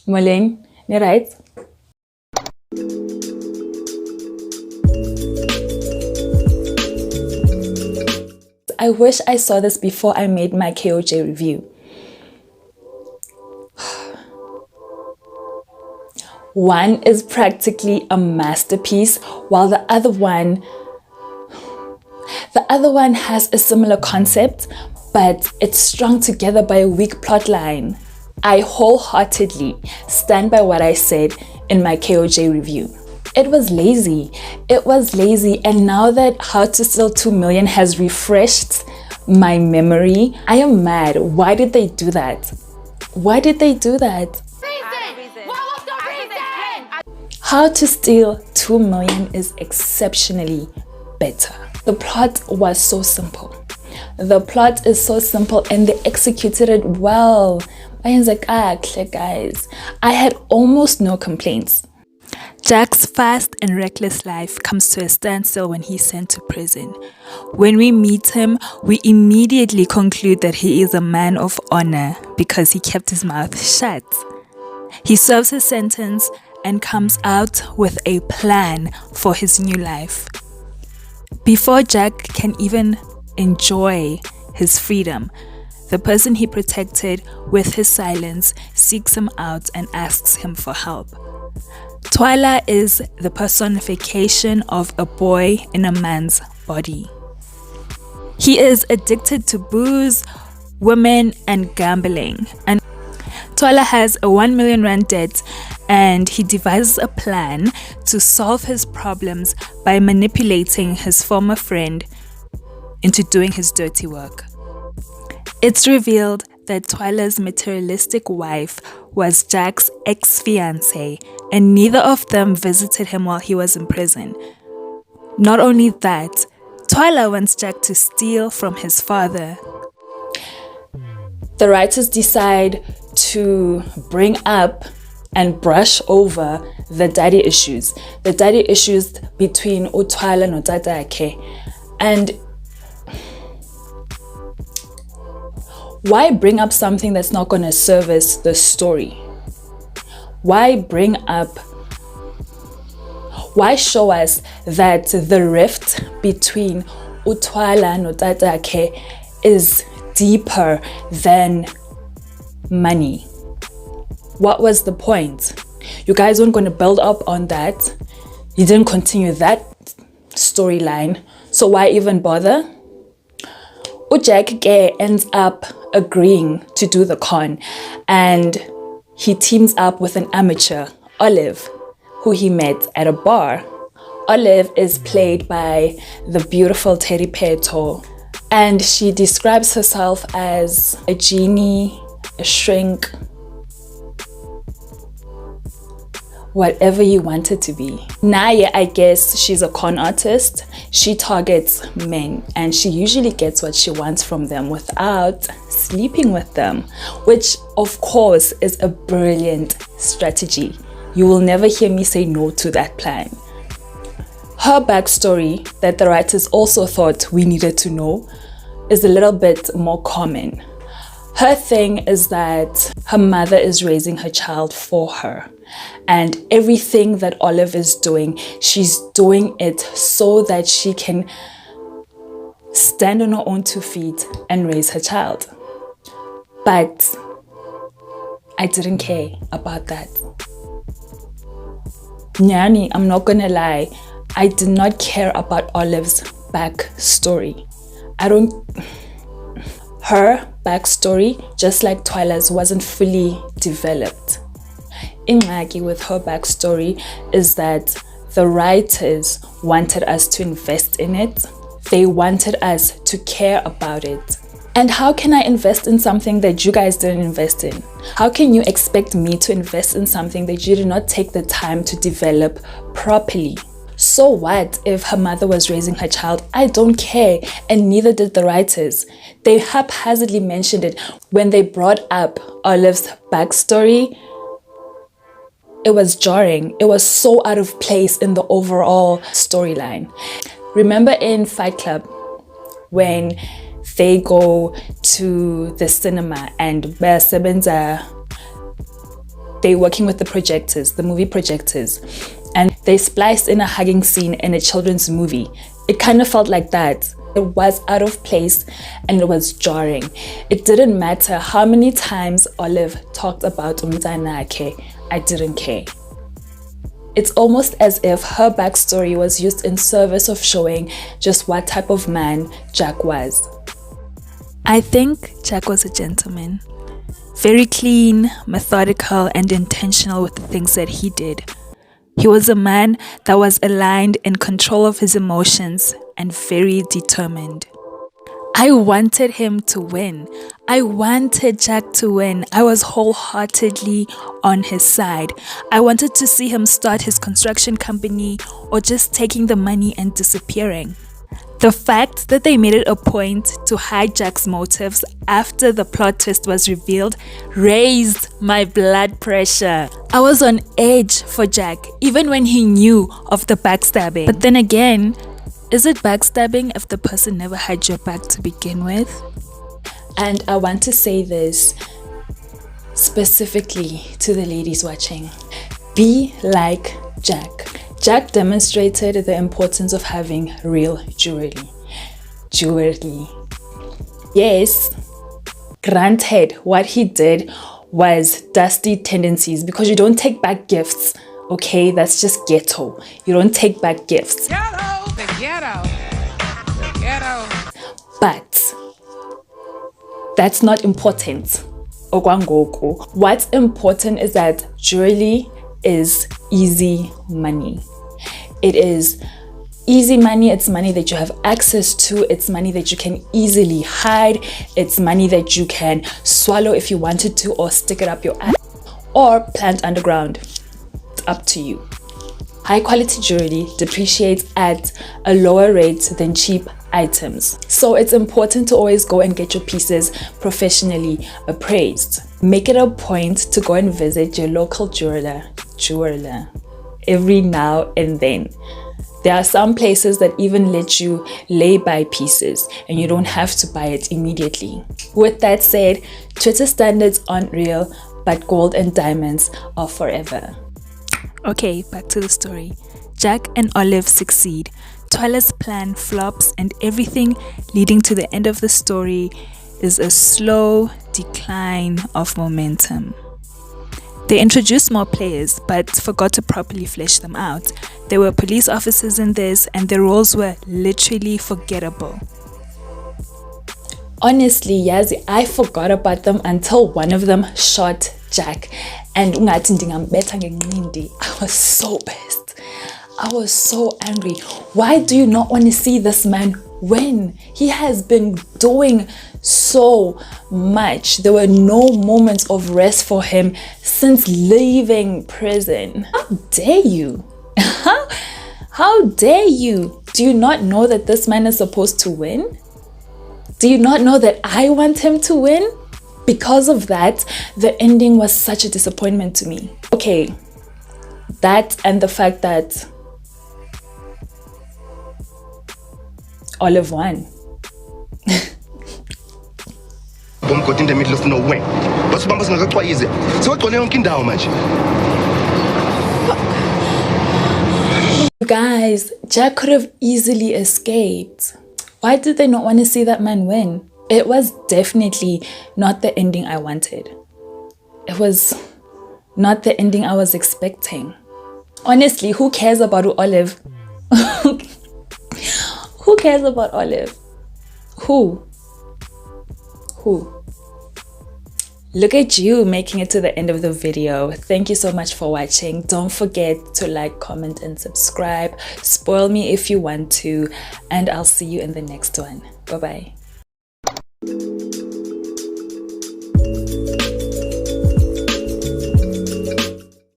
Moleng, ne right? I wish I saw this before I made my KOJ review. One is practically a masterpiece, while the other one has a similar concept, but it's strung together by a weak plot line. I wholeheartedly stand by what I said in my KOJ review. It was lazy, and now that How to Steal 2 Million has refreshed my memory, I am mad. Why did they do that? Why did they do that? How to Steal 2 Million is exceptionally better. The plot was so simple. The plot is so simple and they executed it well. Guys, I had almost no complaints. Jack's fast and reckless life comes to a standstill when he's sent to prison. When we meet him, we immediately conclude that he is a man of honor because he kept his mouth shut. He serves his sentence and comes out with a plan for his new life. Before Jack can even enjoy his freedom, the person he protected with his silence seeks him out and asks him for help. Twyla is the personification of a boy in a man's body. He is addicted to booze, women, and gambling. And Twyla has a 1 million rand debt, and he devises a plan to solve his problems by manipulating his former friend into doing his dirty work. It's revealed that Twyla's materialistic wife was Jack's ex-fiancée, and neither of them visited him while he was in prison. Not only that, Twyla wants Jack to steal from his father. The writers decide to bring up and brush over the daddy issues between uTwyla and Tatakhe. And why bring up something that's not going to service the story? Why show us that the rift between uTwyla and Tatakhe is deeper than money? What was the point? You guys weren't going to build up on that. You didn't continue that storyline. So why even bother? Jack ends up agreeing to do the con, and he teams up with an amateur, Olive, who he met at a bar. Olive is played by the beautiful Pheto, and she describes herself as a genie, a shrink, whatever you want it to be. Naya, I guess she's a con artist. She targets men and she usually gets what she wants from them without sleeping with them, which of course is a brilliant strategy. You will never hear me say no to that plan. Her backstory that the writers also thought we needed to know is a little bit more common. Her thing is that her mother is raising her child for her. And everything that Olive is doing, she's doing it so that she can stand on her own 2 feet and raise her child. But I didn't care about that. Nyani, I'm not gonna lie, I did not care about Olive's backstory. Her backstory, just like Twyla's, wasn't fully developed. Ingxaki with her backstory is that the writers wanted us to invest in it. They wanted us to care about it. And how can I invest in something that you guys didn't invest in? How can you expect me to invest in something that you did not take the time to develop properly? So what if her mother was raising her child? I don't care, and neither did the writers. They haphazardly mentioned it. When they brought up Olive's backstory, it was jarring. It was so out of place in the overall storyline. Remember in Fight Club when they go to the cinema and bayasebenza they're working with the projectors, the movie projectors, and they spliced in a hugging scene in a children's movie. It kind of felt like that. It was out of place and it was jarring. It didn't matter how many times Olive talked about umntanakhe, I didn't care. It's almost as if her backstory was used in service of showing just what type of man Jack was. I think Jack was a gentleman. Very clean, methodical, and intentional with the things that he did. He was a man that was aligned, in control of his emotions, and very determined. I wanted him to win. I wanted Jack to win. I was wholeheartedly on his side. I wanted to see him start his construction company or just taking the money and disappearing. The fact that they made it a point to hide Jack's motives after the plot twist was revealed raised my blood pressure. I was on edge for Jack, even when he knew of the backstabbing. But then again, is it backstabbing if the person never had your back to begin with? And I want to say this specifically to the ladies watching. Be like Jack. Jack demonstrated the importance of having real jewelry. Yes, granted, what he did was dusty tendencies because you don't take back gifts, okay? That's just ghetto. You don't take back gifts. Ghetto, the ghetto, the ghetto. But that's not important. Okwangoku. What's important is that jewelry is easy money. It is easy money. It's money that you have access to. It's money that you can easily hide. It's money that you can swallow if you wanted to, or stick it up your ass, or plant underground. It's up to you. High quality jewelry depreciates at a lower rate than cheap items. So it's important to always go and get your pieces professionally appraised. Make it a point to go and visit your local jeweler every now and then. There are some places that even let you lay by pieces and you don't have to buy it immediately. With that said, Twitter standards aren't real, but gold and diamonds are forever. Okay, back to the story. Jack and Olive succeed. Twala's plan flops, and everything leading to the end of the story is a slow decline of momentum. They introduced more players but forgot to properly flesh them out. There were police officers in this and their roles were literally forgettable. Honestly, Yazi, I forgot about them until one of them shot Jack. And I was so pissed. I was so angry. Why do you not want to see this man win? He has been doing so much. There were no moments of rest for him since leaving prison. How dare you? How dare you? Do you not know that this man is supposed to win? Do you not know that I want him to win? Because of that, the ending was such a disappointment to me. Okay, that and the fact that Olive won. Guys, Jack could have easily escaped. Why did they not want to see that man win? It was definitely not the ending I wanted. It was not the ending I was expecting. Honestly, who cares about Olive? Who cares about Olive? Who? Look at you making it to the end of the video. Thank you so much for watching. Don't forget to like, comment, and subscribe. Spoil me if you want to, and I'll see you in the next one. Bye-bye.